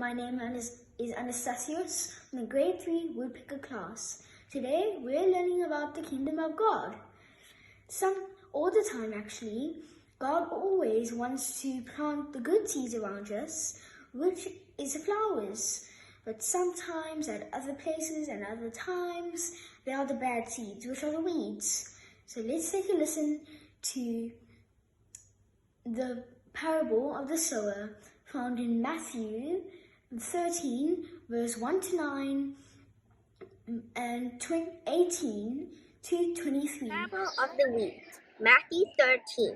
my name is Anastasios from the grade 3 woodpecker class. Today we're learning about the kingdom of God. All the time actually, God always wants to plant the good seeds around us, which is the flowers. But sometimes at other places and other times, there are the bad seeds, which are the weeds. So let's take a listen to the parable of the sower found in Matthew 13, verse 1 to 9 and 18 to 23. Parable of the weeds, Matthew 13.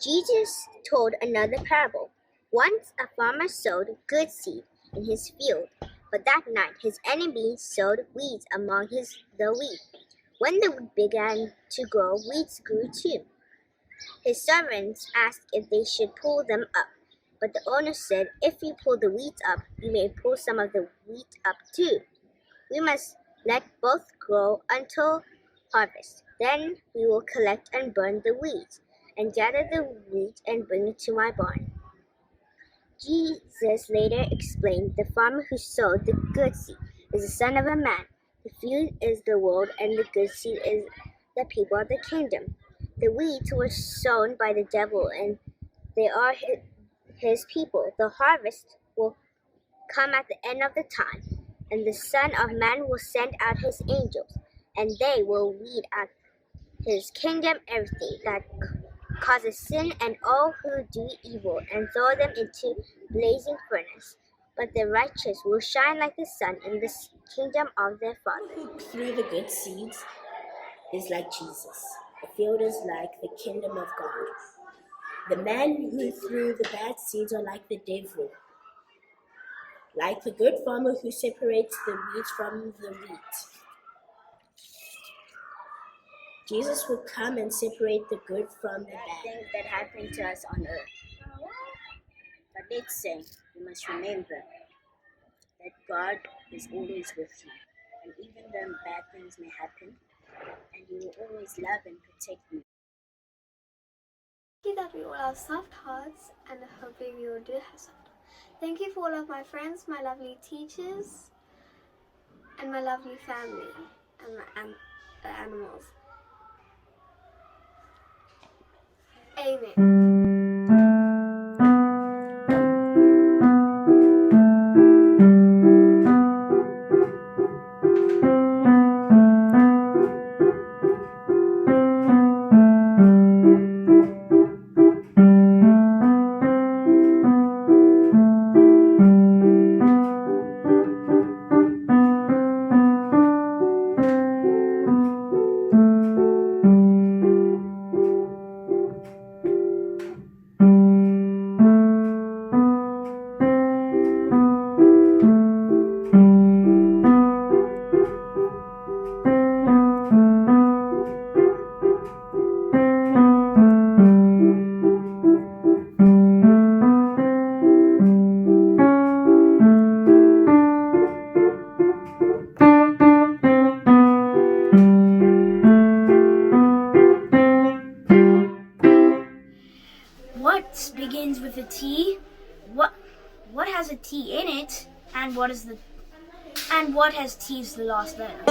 Jesus told another parable. Once a farmer sowed good seed in his field, but that night his enemy sowed weeds among the wheat. When the wheat began to grow, weeds grew too. His servants asked if they should pull them up, but the owner said, "If you pull the weeds up, you may pull some of the wheat up too. We must let both grow until harvest. Then we will collect and burn the weeds, and gather the wheat and bring it to my barn." Jesus later explained, the farmer who sowed the good seed is the Son of a Man. The field is the world, and the good seed is the people of the kingdom. The weeds were sown by the devil, and they are his people. The harvest will come at the end of the time, and the Son of Man will send out his angels, and they will weed out his kingdom everything that causes sin and all who do evil, and throw them into blazing furnace. But the righteous will shine like the sun in the kingdom of their Father. Who threw the good seeds is like Jesus. The field is like the kingdom of God. The man who threw the bad seeds are like the devil. Like the good farmer who separates the weeds from the wheat. Jesus will come and separate the good from the bad. Things that happen to us on earth. But let's say, you must remember that God is always with you. And even though bad things may happen, and He will always love and protect you. Thank you that we all have soft hearts, and hopefully we all do have soft hearts. Thank you for all of my friends, my lovely teachers, and my lovely family, and the animals. Amen. What begins with a T? What has a T in it? And what has T as the last letter?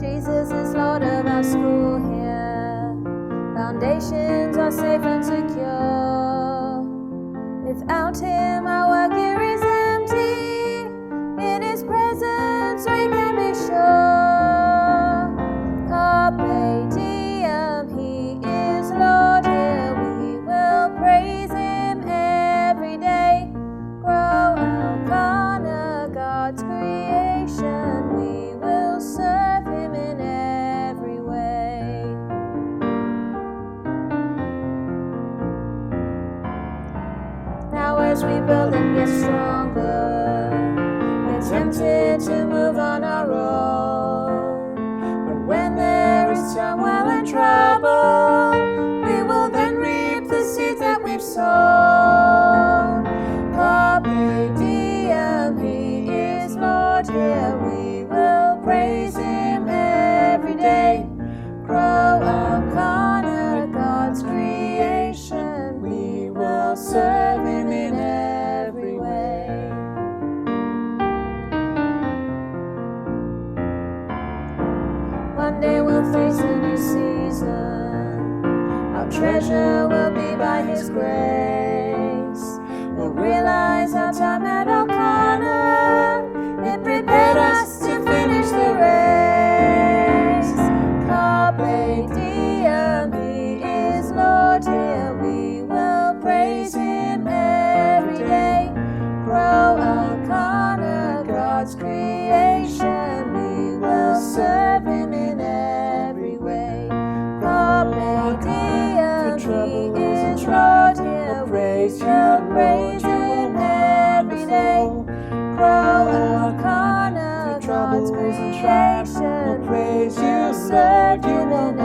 Jesus is Lord of our school here. Foundations are safe and secure. Without Him, our work here is empty. In His presence, we can be sure. Carpe diem, He is Lord here. We will praise Him every day. Grow Elkanah, God's creation. We will serve Him in every way. Now as we build and get stronger, we're tempted to move on our own. But when there is turmoil and trouble, we will then reap the seeds that we've sown. Carpe diem, He is Lord here. We will praise Him every day. Grow Elkanah, God's creation. We will serve Him in every way. One day we'll face a new season. Our treasure will be by His grace. We'll realize our time at Elkanah, it prepared us to finish the race. Carpe diem, He is Lord here. We will praise Him every day. Grow Elkanah, God's creation. We will serve Him in every way. Carpe diem, He is Lord here. We will praise Him every day. Grow Elkanah, God's creation. We will serve Him in